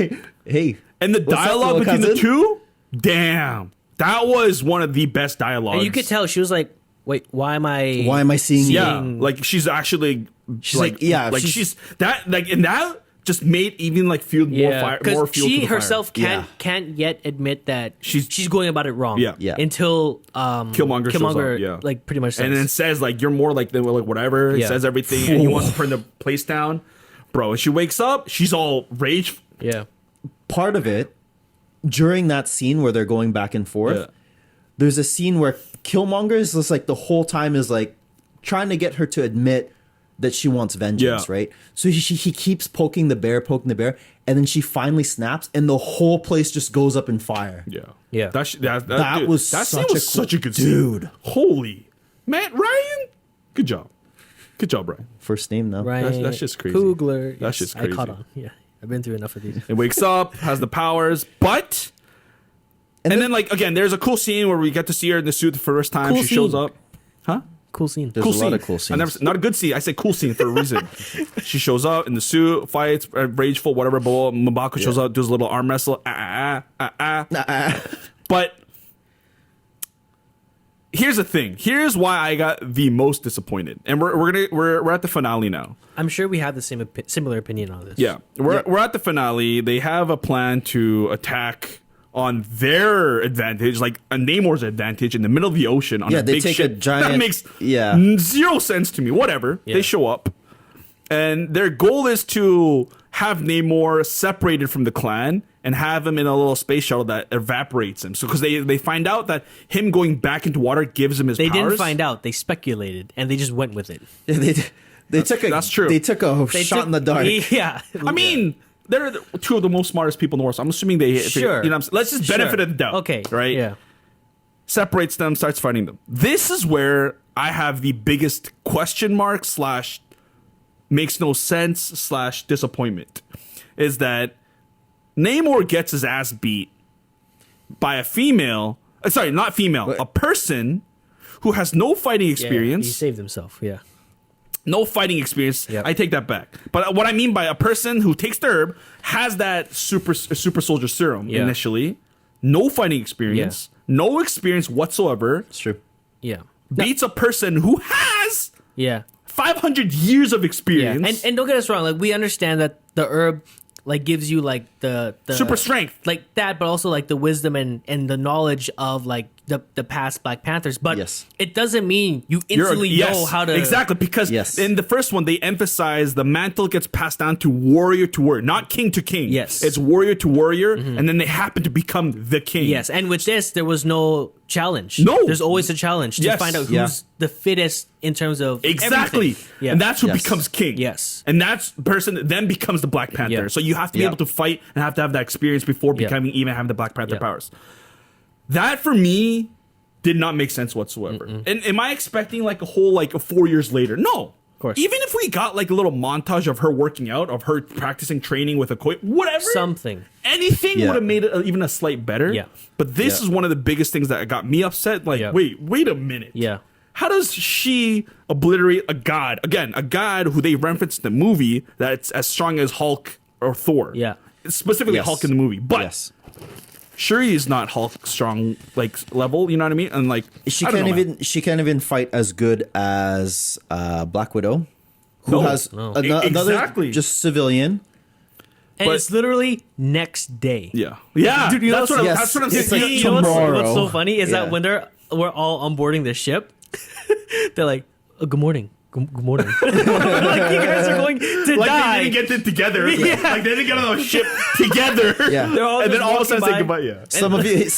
hey. And the what's up, dialogue little between the cousin? two, damn. That was one of the best dialogues. And you could tell she was like, "Wait, why am I? Why am I seeing you? Yeah, like she's actually She's like, yeah, like she's- she's that like and that just made even like fuel more Yeah, fire, because more fuel. to she the fire. herself can't yet admit that she's going about it wrong. Yeah. Yeah. Until Killmonger shows up, yeah. like pretty much says. and then says like you're more like whatever. Yeah. Says everything, and he wants to burn the place down, bro. And she wakes up, she's all rage. yeah. Part of it, during that scene where they're going back and forth, Yeah. there's a scene where Killmonger is just like the whole time is like trying to get her to admit that she wants vengeance, Yeah. right? So he keeps poking the bear, and then she finally snaps, and the whole place just goes up in fire. Yeah, Yeah. That dude, was that such scene a was cool- such a good dude. scene. Holy man, Ryan, good job, Ryan. First name now. Right. That's just crazy. Kugler. That's just I caught crazy. on. Yeah. I've been through enough of these. It wakes up, has the powers, but. And then, like, again, there's a cool scene where we get to see her in the suit for the first time. Cool She shows scene. up. Huh? Cool scene. There's Cool a scene. lot of cool scenes. Not a good scene. I said cool scene for a reason. She shows up in the suit, fights, rageful, whatever. Blah, blah. M'Baku shows up, does a little arm wrestle. But here's the thing. Here's why I got the most disappointed. And we're at the finale now. I'm sure we have the similar opinion on this. Yeah, we're at the finale. They have a plan to attack on their advantage, like a Namor's advantage in the middle of the ocean on Yeah, a they big take a ship. giant- That makes yeah. zero sense to me. Whatever. Yeah. They show up, and their goal is to have Namor separated from the clan and have him in a little space shuttle that evaporates him. So because they find out that him going back into water gives him his They powers. didn't find out. They speculated, and they just went with it. They took a that's true. They took a They shot took- in the dark. Yeah. I mean, they're two of the most smartest people in the world. So I'm assuming they, Sure. you know, let's just benefit Sure. of the doubt. Okay. right? Yeah. Separates them, starts fighting them. This is where I have the biggest question mark / makes no sense / disappointment. Is that Namor gets his ass beat by a female. Sorry, not female. A person who has no fighting experience. He saved himself. Yeah. No fighting experience. Yep. I take that back. But what I mean by a person who takes the herb has that super soldier serum Yeah. initially, no fighting experience, no experience whatsoever, It's true. Yeah. beats a person who has Yeah. 500 years of Yeah. experience, And don't get us wrong. Like we understand that the herb like gives you like the super strength. like that, but also like the wisdom and the knowledge of like the past Black Panthers, but Yes. it doesn't mean you instantly know how to exactly, because Yes. in the first one they emphasize the mantle gets passed down to warrior, not king to king. Yes. It's warrior to warrior, and then they happen to become the king. Yes, and with this, there was no challenge. No. There's always a challenge to Yes. find out who's Yeah. the fittest in terms of Exactly. everything. Yeah. And that's who Yes. becomes king. Yes. And that's person that then becomes the Black Panther. Yeah. So you have to be Yeah. able to fight and have to have that experience before Yeah. becoming even having the Black Panther Yeah. powers. That for me did not make sense whatsoever. And am I expecting like a whole like 4 years later? No. Of course. Even if we got like a little montage of her working out, of her practicing training with a koi, whatever. Something. Anything Yeah. would have made it even a slight better. Yeah. But this Yeah. is one of the biggest things that got me upset. Like, Yeah. wait a minute. Yeah. How does she obliterate a god? Again, a god who they referenced in the movie that's as strong as Hulk or Thor. Yeah. Specifically Yes. Hulk in the movie. But Yes. Shuri is not Hulk strong like level, you know what I mean? And like She I don't can't know, even she can't even fight as good as Black Widow, who No. has No. another Exactly. just civilian. And But- it's literally next day. Yeah. Yeah. Dude, you know that's, what what's- I'm, that's what I'm Yes. It's like saying. You know tomorrow. what's so funny is Yeah. that when we're all onboarding the ship, they're like, good morning. Good morning. Like, you guys are going to Like die. they didn't get it together. Yeah. Like they didn't get on the ship together. Yeah. They're all And then just all of a sudden walking say by. goodbye. Yeah.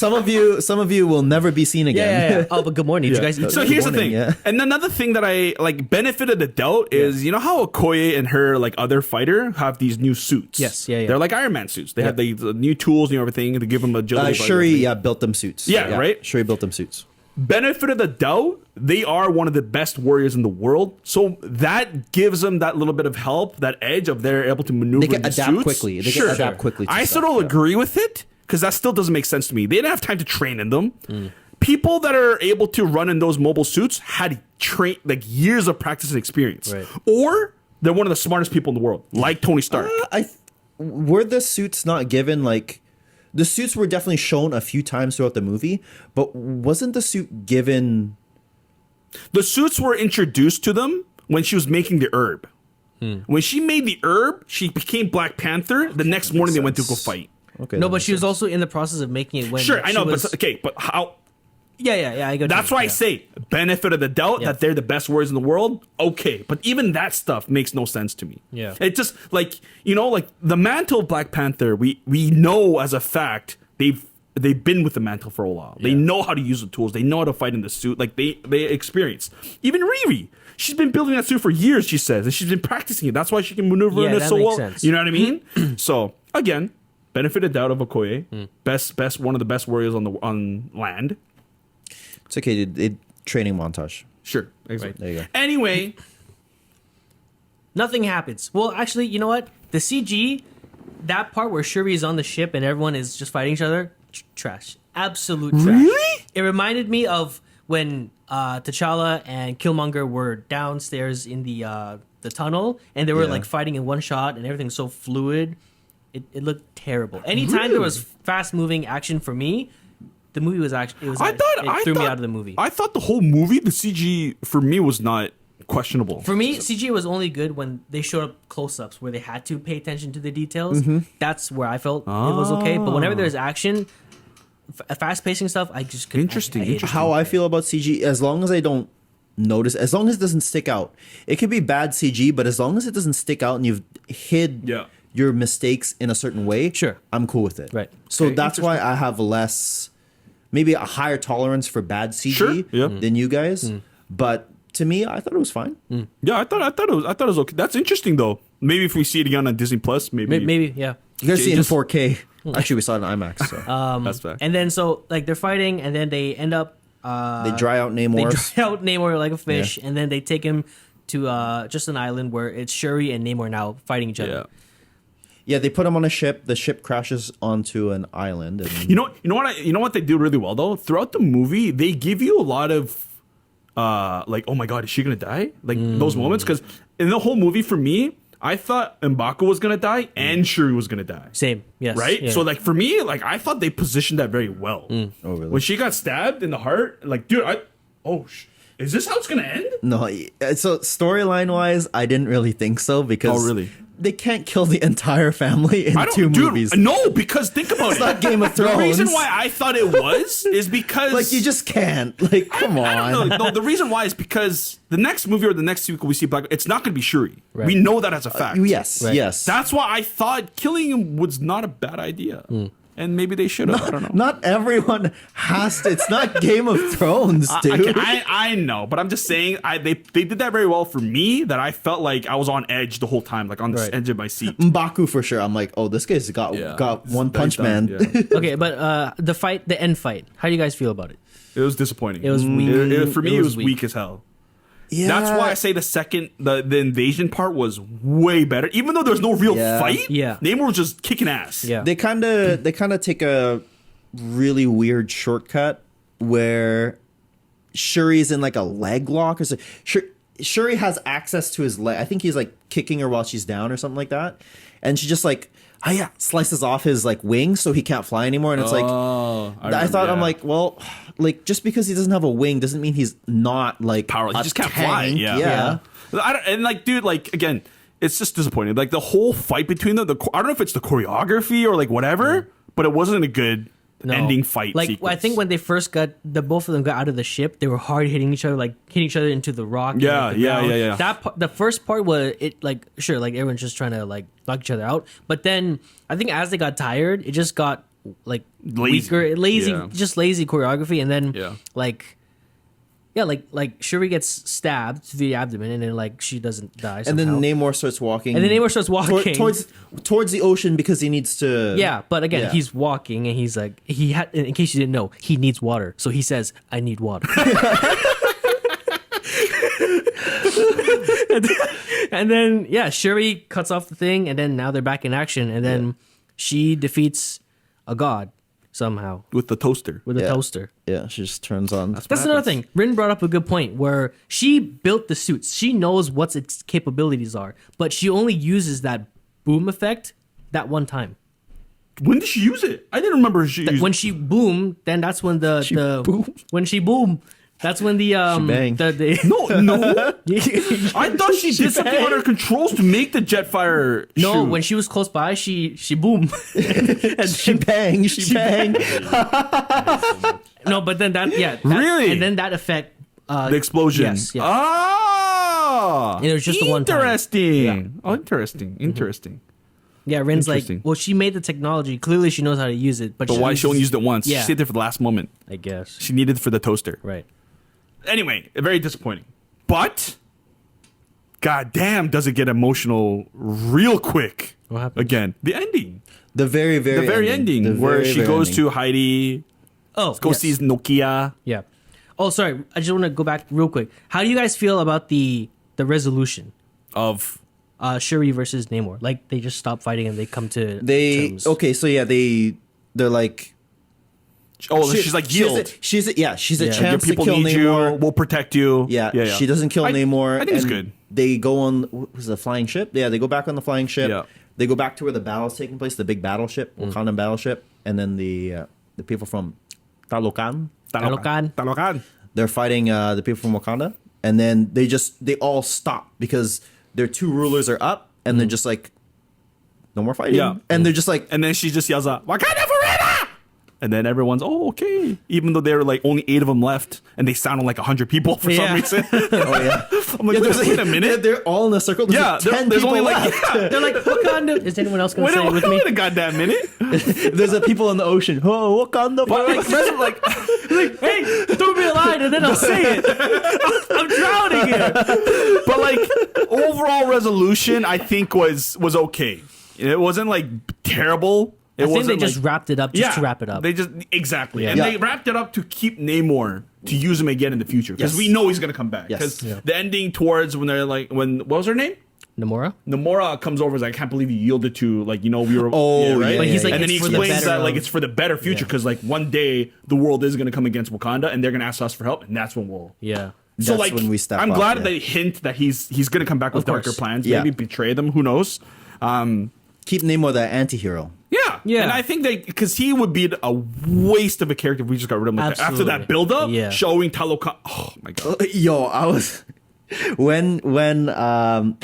Some of you will never be seen again. Yeah. Oh, but good morning. Did you guys eat? So Good here's the morning, thing, yeah. and another thing that I like benefit of the doubt is you know how Okoye and her like other fighter have these new suits. Yes, yeah. They're like Iron Man suits. They have the new tools and everything to give them agility. Shuri, built them suits. Yeah, right? Shuri built them suits. Benefit of the doubt, they are one of the best warriors in the world. So that gives them that little bit of help, that edge of they're able to maneuver. They can the adapt suits. quickly. They can adapt quickly to I stuff, still don't yeah. agree with it because that still doesn't make sense to me. They didn't have time to train in them. People that are able to run in those mobile suits had like years of practice and experience, Right. or they're one of the smartest people in the world, like Tony Stark. Were the suits not given like the suits were definitely shown a few times throughout the movie, but wasn't the suit given? The suits were introduced to them when she was making the herb. When she made the herb, she became Black Panther. The next morning, they went to go fight. Okay, No, that but makes she was sense. also in the process of making it when Sure, I she know, was- but okay, but how? yeah, I got That's you. why I Yeah. say benefit of the doubt Yeah. that they're the best warriors in the world. Okay, but even that stuff makes no sense to me. Yeah. It just like like the mantle of Black Panther. We know as a fact they've been with the mantle for a while. They Yeah. know how to use the tools. They know how to fight in the suit. Like they experience. Even Riri, she's been building that suit for years. She says, and she's been practicing it. That's why she can maneuver Yeah, in it that so makes well. sense. You know what I mean? So again, benefit of doubt of Okoye, best one of the best warriors on land. It's okay. Training montage. Sure, exactly. There you go. Anyway. Nothing happens. Well, actually, you know what? The CG, that part where Shuri is on the ship and everyone is just fighting each other, trash. Absolute trash. Really? It reminded me of when T'Challa and Killmonger were downstairs in the tunnel and they were Yeah. like fighting in one shot and everything's so fluid. It looked terrible. Anytime there was fast moving action for me, the movie was actually it threw me out of the movie. I thought the whole movie, the CG for me was not questionable. For me, CG was only good when they showed up close-ups where they had to pay attention to the details. That's where I felt it was okay. But whenever there's action, fast-pacing stuff, I just couldn't. Interesting, I hated it. interesting. How I feel about CG, as long as I don't notice, as long as it doesn't stick out, it could be bad CG, but as long as it doesn't stick out and you've hid Yeah. your mistakes in a certain way, Sure. I'm cool with it. Right. So Okay, that's why I have maybe a higher tolerance for bad CG Sure, yeah. than you guys. But to me, I thought it was fine. Yeah, I thought it was okay. That's interesting though. Maybe if we see it again on Disney Plus, Maybe, yeah. You guys see it in just- 4K. Actually, we saw it in IMAX. So. that's fair. And then so like they're fighting, and then they end up they dry out they Namor. dry out Namor like a fish, and then they take him to just an island where it's Shuri and Namor now fighting each other. Yeah. Yeah, they put him on a ship. The ship crashes onto an island. And You know what they do really well though. Throughout the movie, they give you a lot of like, oh my god, is she gonna die? Like those moments, because in the whole movie, for me, I thought M'Baku was gonna die and Shuri was gonna die. Same, yes. Right? yeah. So like for me, like I thought they positioned that very well. Oh, really? When she got stabbed in the heart, like dude, is this how it's gonna end? No, so storyline wise, I didn't really think so because Oh, really? they can't kill the entire family in I don't, two dude, movies. No, because think about It's it. not Game of The Thrones. reason why I thought it was is because Like you just can't. Like come I on. don't know. No, the reason why is because the next movie or the next sequel we see Black, it's not going to be Shuri. Right. We know that as a fact. Yes, Right. yes. That's why I thought killing him was not a bad idea. And maybe they should have. I don't know. Not everyone has to. It's not Game of Thrones, dude. I know, but I'm just saying they did that very well for me that I felt like I was on edge the whole time, like on the Right. edge of my seat. M'Baku for sure. I'm like, oh, this guy's got one punch man. Yeah. Okay, but the end fight. How do you guys feel about it? It was disappointing. It was weak. For me, It it was was weak as hell. Yeah. That's why I say the invasion part was way better, even though there's no real Yeah. fight. Yeah. Namor was just kicking ass. Yeah. they kind of take a really weird shortcut where Shuri's in like a leg lock or so. Shuri has access to his leg. I think he's like kicking her while she's down or something like that, and she just like slices off his like wings so he can't fly anymore. And it's like I thought I'm like, well, like just because he doesn't have a wing doesn't mean he's not like power. He a just can't fly. tank. Yeah. And like, dude, like again, it's just disappointing. Like the whole fight between them. I don't know if it's the choreography or like whatever, but it wasn't a good ending fight. Like sequence. I think when they first both of them got out of the ship, they were hard hitting each other, like hitting each other into the rock. and, Yeah, like, the yeah, ground. yeah, yeah. That the first part was it like sure, like everyone's just trying to like knock each other out, but then I think as they got tired, it just got like Lazy. lazy, Yeah. just lazy choreography, and then Yeah. like Shuri gets stabbed to the abdomen, and then like she doesn't die, And then somehow. Namor starts walking. And then Namor starts walking. Towards the ocean because he needs to. Yeah, but again, Yeah. he's walking, and he's like, in case you didn't know, he needs water. So he says, I need water. and then, yeah, Shuri cuts off the thing, and then now they're back in action, and then she defeats a god somehow with the toaster. with a Yeah. toaster. Yeah, she just turns on. That's another thing. Rin brought up a good point where she built the suits. She knows what its capabilities are, but she only uses that boom effect that one time. When did she use it? I didn't remember she used When she boom, then that's when when she boom, that's when the banged. No. I thought she did something banged. on her controls to make the Jetfire no, shoot. when she was close by, she boom. And She bang. She bang. no, but then Really? and then that effect the explosion. Yes, yes. Ah, And it was just the one time. interesting. Yeah. Oh, interesting. Yeah, Rin's like, Interesting. well, she made the technology. Clearly, she knows how to use it, but But why she only used it once? Yeah. She stayed there for the last moment. I guess. She needed it for the toaster. Right. Anyway, very disappointing. But, goddamn, does it get emotional real quick? What happened? Again, the ending. The very ending The where very, she very goes ending. to Heidi, Oh, goes sees Nokia. Yeah. Oh, sorry. I just want to go back real quick. How do you guys feel about the resolution? Of Shuri versus Namor. Like they just stop fighting and they come to terms. Okay, so yeah, they're like she's like yield. She's a Yeah. chance Your to people kill need Namor. you. We'll protect you. Yeah, she doesn't kill I- Namor. I think it's and good. They go on was it the flying ship? Yeah, they go back on the flying ship. Yeah. They go back to where the battle's taking place, the big battleship, Wakandan battleship, and then the people from Talocan, Talocan. they're fighting the people from Wakanda, and then they all stop because their two rulers are up, and they're just like, no more fighting. Yeah. And they're just like, And then she just yells out, Wakanda forever! And then everyone's, oh, okay. Even though there were like only 8 of them left, and they sounded like 100 people for Yeah. some reason. oh yeah. I'm like, wait a minute. They're all in a circle. There's Yeah, like 10 there's people only like, left. They're like, Wakanda. Is anyone else going to say it with me? wait a goddamn minute. There's a people in the ocean. Oh, Wakanda. But like, like, Hey, throw me a line and then I'll say it. I'm drowning here. but like, overall resolution, I think was okay. It wasn't like terrible. It I think they wasn't just like, wrapped it up just to wrap it up. They just exactly, Yeah. and Yeah. they wrapped it up to keep Namor to use him again in the future because Yes. we know he's gonna come back. Yes. Because Yeah. the ending towards when they're like what was her name? Namora? Namora comes over and is like, I can't believe you yielded to like we were Oh, yeah, But he's like, and then he it's for the explains better that like of- it's for the better future Yeah. because like one day the world is gonna come against Wakanda and they're gonna ask us for help and that's when we'll Yeah. so That's like when we step I'm up, glad yeah. they hint that he's gonna come back with Of course. darker plans, Yeah. maybe betray them, who knows. Keep Namor the anti-hero. Yeah, Yeah. and I think because he would be a waste of a character if we just got rid of him like that. After Absolutely. that build up, Yeah. showing Talocan. Oh my god, Yo, I was when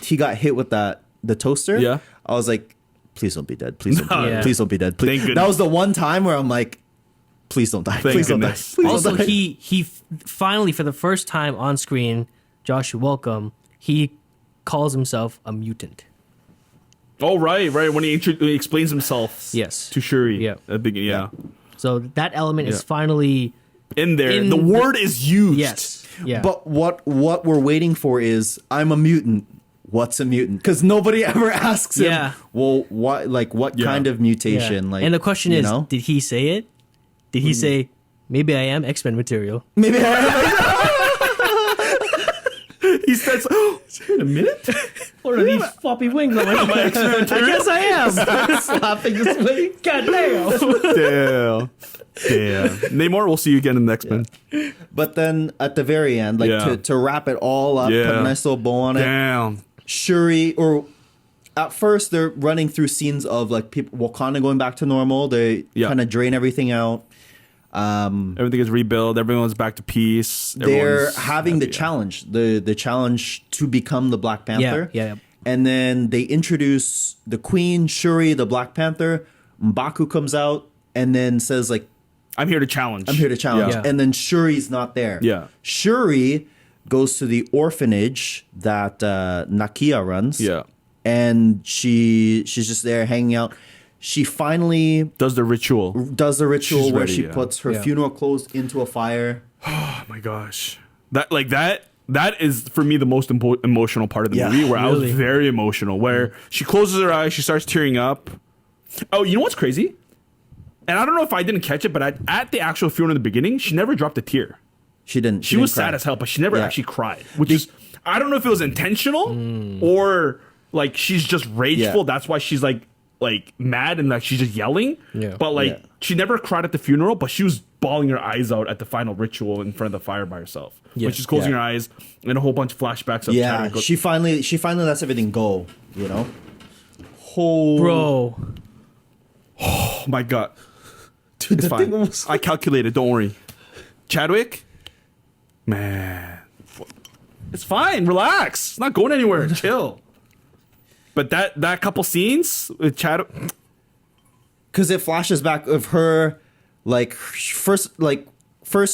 he got hit with that the toaster. Yeah. I was like, please don't be dead. Please don't be dead. Yeah. Please don't be dead. Please. Thank goodness. That was the one time where I'm like, please don't die. Thank Please don't die. goodness. Please Also, don't die. he finally, for the first time on screen, Josh, you're welcome. He calls himself a mutant. Oh, right. When he explains himself Yes. to Shuri. Yeah. At the beginning, yeah. So that element is Yeah. finally In there. In the the- word is used. yes. Yeah. But what we're waiting for is I'm a mutant. What's a mutant? Because nobody ever asks him. Yeah. Well, what Yeah. kind of Yeah. mutation? Like, and the question you is, know? did he say it? Did he say maybe I am X-Men material? maybe He says, in a minute? What are these floppy wings on my I guess I am. slapping his wing. God damn. Damn. Namor, we'll see you again in the X-Men. But then at the very end, like Yeah. to wrap it all up, Yeah. put a nice little bow on it. Damn. Shuri, or at first they're running through scenes of like people Wakanda going back to normal. They Yeah. kind of drain everything out. Everything is rebuilt. Everyone's back to peace. They're Everyone's having the happy. challenge, the challenge to become the Black Panther. Yeah. And then they introduce the Queen, Shuri, the Black Panther. M'Baku comes out and then says like, I'm here to challenge. I'm here to challenge. Yeah. And then Shuri's not there. Yeah. Shuri goes to the orphanage that Nakia runs. Yeah. And she's just there hanging out. She finally Does the ritual. does the ritual She's where ready, she yeah. puts her Yeah. funeral clothes into a fire. Oh my gosh. That is for me the most emotional part of the Yeah, movie, where I was really. very emotional, where she closes her eyes, she starts tearing up. Oh, you know what's crazy? And I don't know if I didn't catch it, but at the actual funeral in the beginning, she never dropped a tear. She didn't. She was sad as hell, but she never Yeah. actually cried, which is, I don't know if it was intentional or like she's just rageful. Yeah. That's why she's like mad and like she's just yelling. Yeah. But like Yeah. she never cried at the funeral, but she was bawling her eyes out at the final ritual in front of the fire by herself. Yeah. When she's closing Yeah. her eyes and a whole bunch of flashbacks of Yeah, Chadwick. she finally lets everything go. You know. Whole Bro. Oh my god. dude, It's the fine. thing was I calculated, don't worry. Chadwick? Man. It's fine. Relax. It's not going anywhere. Chill. But that couple scenes with Chadwick. because it flashes back of her, like first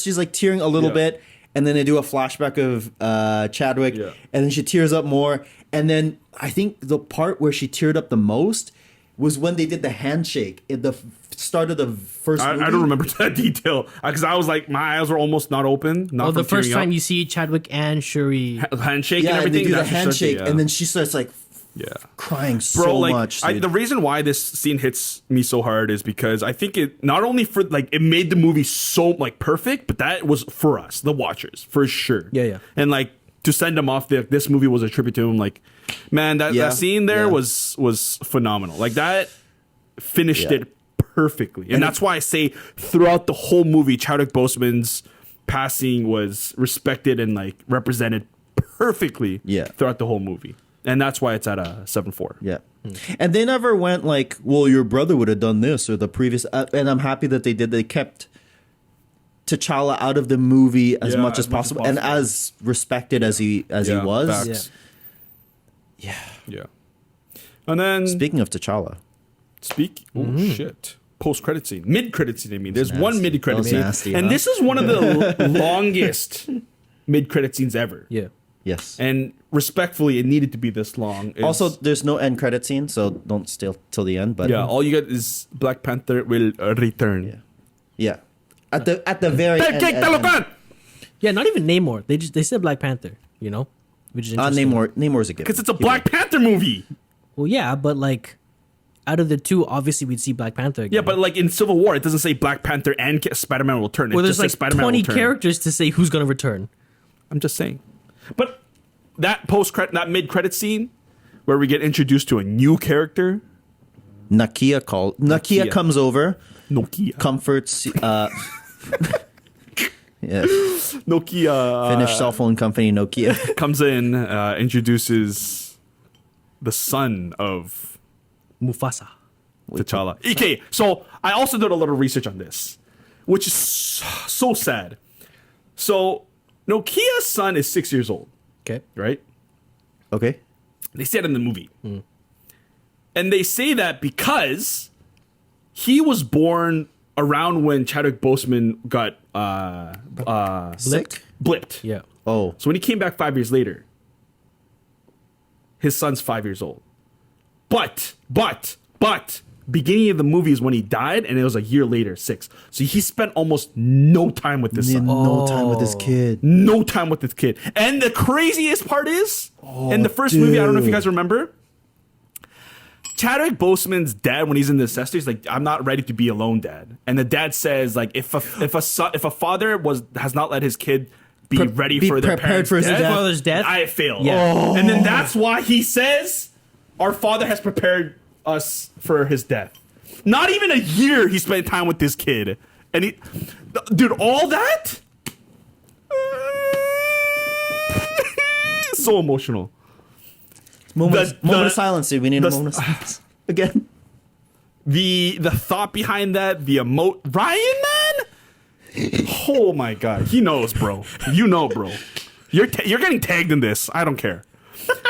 she's like tearing a little Yeah. bit, and then they do a flashback of Chadwick, Yeah. and then she tears up more, and then I think the part where she teared up the most was when they did the handshake at the start of the first movie. I don't remember that detail because I was like, my eyes were almost not open. Not Oh, the from first tearing time up. you see Chadwick and Shuri. Handshake Yeah, and and everything. they do the that's just handshake, yeah. and then she starts like yeah. crying Bro, so like much. the dude. reason why this scene hits me so hard is because I think it not only for like it made the movie so like perfect, but that was for us, the watchers, for sure. Yeah. And like to send him off, this movie was a tribute to him. Like, man, that Yeah, scene there yeah. was phenomenal. Like that finished Yeah. it perfectly, and that's why I say throughout the whole movie, Chadwick Boseman's passing was respected and like represented perfectly. Yeah. Throughout the whole movie. And that's why it's at a 7.4. Yeah. And they never went like, well, your brother would have done this or the previous. And I'm happy that they did. They kept T'Challa out of the movie as Yeah, much as possible and as respected as he was. facts. Yeah. Yeah. And then Speaking of T'Challa, oh shit. Post-credit scene. Mid-credit scene, I mean. There's one nasty. mid-credit That was scene. nasty, and huh? this is one of the longest mid-credit scenes ever. Yeah. yes. And respectfully, it needed to be this long. It's- Also, there's no end credit scene, so don't stay till the end. But yeah, all you get is Black Panther will return. yeah. At the very end. Yeah, not even Namor. They said Black Panther, you know? Which is interesting. Namor's a given. Because it's a Black Panther movie. Well, yeah, but like out of the two, obviously we'd see Black Panther again. Yeah, but like in Civil War, it doesn't say Black Panther and Spider-Man will return. It well, just there's says like Spider-Man 20 will return. characters to say who's going to return. I'm just saying. But that that mid-credit scene where we get introduced to a new character, Nakia Nakia. comes over, Nokia. comforts. Yeah. Nokia Finnish cell phone company Nokia. comes in, introduces the son of Mufasa. T'Challa. Okay, so I also did a little research on this, which is so sad. So Nokia's son is 6 years old, Okay. right? Okay. They said in the movie. And they say that because he was born around when Chadwick Boseman got blipped. Yeah. Oh, So when he came back 5 years later, his son's 5 years old. But, beginning of the movie is when he died, and it was a year later, 6. So he spent almost no time with this he had son. no time with his kid. No time with this kid. And the craziest part is, in the first movie, I don't know if you guys remember, Chadwick Boseman's dad, when he's in the necessity, he's like, "I'm not ready to be alone, Dad." And the dad says, like, if a father has not let his kid be ready for their prepared parents' for his death, father's death, I failed. Yeah. And then that's why he says, "Our father has prepared us for his death." Not even a year he spent time with this kid, and dude, all that, so emotional. Moment The- of silence, dude. We need a moment of silence again. The thought behind that, the Ryan, man. Oh my god, he knows, bro. You know, bro. You're getting tagged in this. I don't care.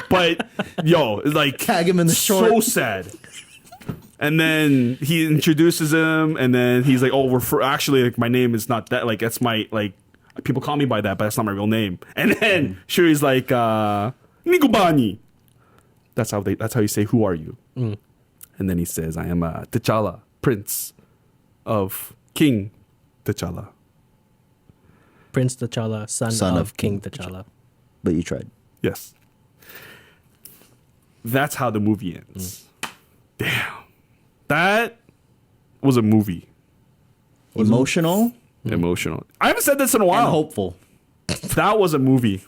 But yo, like, Tag him in the so short. sad. And then he introduces him, and then he's like, "Oh, actually, like, my name is not that. Like, that's my, like, people call me by that, but that's not my real name." And then Shuri's like, "Nikubani." That's how you say, "Who are you?" And then he says, "I am T'Challa, Prince of King T'Challa." Prince T'Challa, son of King T'Challa. But you tried. Yes. That's how the movie ends. Damn. That was a movie. Emotional Emotional. I haven't said this in a and while. hopeful. That was a movie.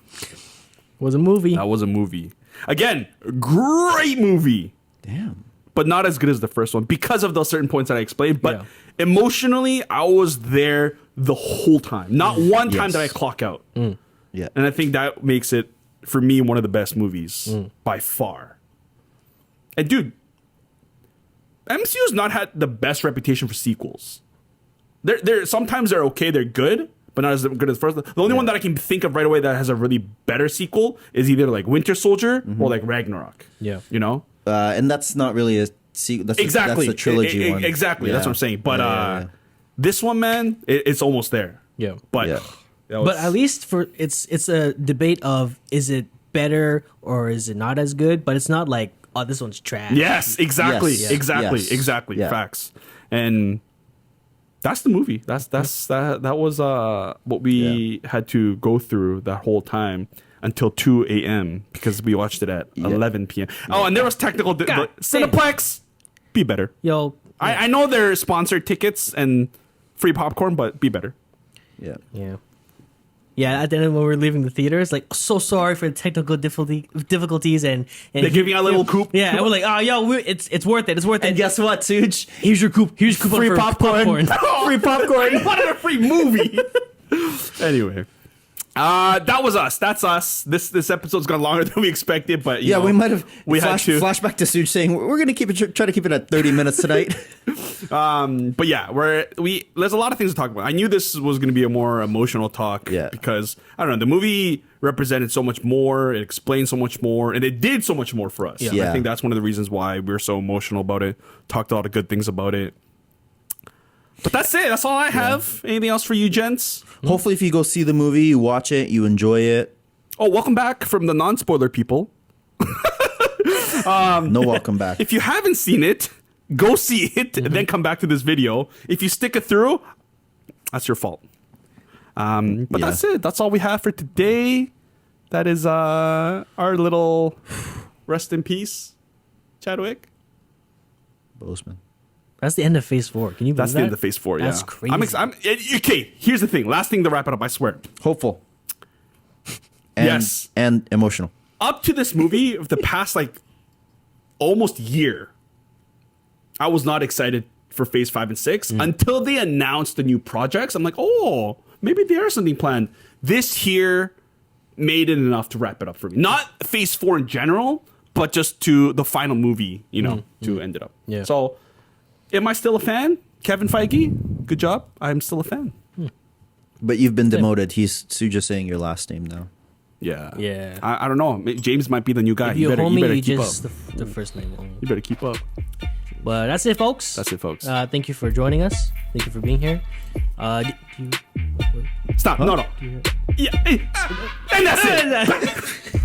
Was a movie. That was a movie. Again, great movie, Damn. but not as good as the first one because of those certain points that I explained. But Yeah. emotionally, I was there the whole time. Not one time Yes. did I clock out. Yeah. And I think that makes it, for me, one of the best movies by far. And dude, MCU's not had the best reputation for sequels. They're sometimes they're okay, they're good, but not as good as the first. The only one that I can think of right away that has a really better sequel is either like Winter Soldier or like Ragnarok. Yeah. You know? And that's not really a sequel. That's Exactly. That's a trilogy one. Exactly. That's Yeah. what I'm saying. But Yeah. this one, man, it's almost there. Yeah. But Yeah. that was- But at least for it's a debate of is it better or is it not as good? But it's not like, oh, this one's trash. yes, exactly, Yes. exactly, Yes. exactly. Yeah. Facts. And that's the movie. That was what we had to go through that whole time until 2 a.m. because we watched it at 11 p.m. Oh, and there was technical God Cineplex. Be better. Yo. I know they're sponsored tickets and free popcorn, but be better. Yeah. Yeah. Yeah, at the end when we were leaving the theater, it's like, so sorry for the technical difficulties and They're giving out a little coupe. Yeah, and we're like, oh, yo, it's worth it. It's worth And it. guess what, Suj? Here's your coupon. Here's your coupon Free for popcorn. Free popcorn. I wanted a free movie. Anyway, that was us. That's us. This episode's gone longer than we expected, but you know, We might have had to. flashback to Suj saying we're gonna try to keep it at 30 minutes tonight. But yeah, there's a lot of things to talk about. I knew this was going to be a more emotional talk, Yeah. because I don't know, the movie represented so much more, it explained so much more, and it did so much more for us. Yeah. I think that's one of the reasons why we're so emotional about it. Talked a lot of good things about it. But that's it. That's all I have. Anything else for you, gents? Hopefully, if you go see the movie, you watch it, you enjoy it. Oh, welcome back from the non-spoiler people. No welcome back. If you haven't seen it, go see it and then come back to this video. If you stick it through, that's your fault. But Yeah. that's it. That's all we have for today. That is our little rest in peace, Chadwick. Boseman. That's the end of Phase 4. Can you believe That's that? the end of Phase 4. Yeah, That's crazy. Okay, here's the thing. Last thing to wrap it up. I swear. Hopeful. And, Yes. And emotional. Up to this movie, of the past almost year, I was not excited for Phase 5 and 6 until they announced the new projects. I'm like, oh, maybe there's something planned. This here made it enough to wrap it up for me. Not Phase 4 in general, but just to the final movie, to end it up. Yeah. So, am I still a fan? Kevin Feige, good job. I'm still a fan. But you've been demoted. He's Suj just saying your last name now. Yeah. Yeah. I don't know. James might be the new guy. If you're you homie, better you keep just up. the first name only. You better keep up. But that's it, folks. That's it, folks. Thank you for joining us. Thank you for being here. Stop. No. Yeah. And that's it.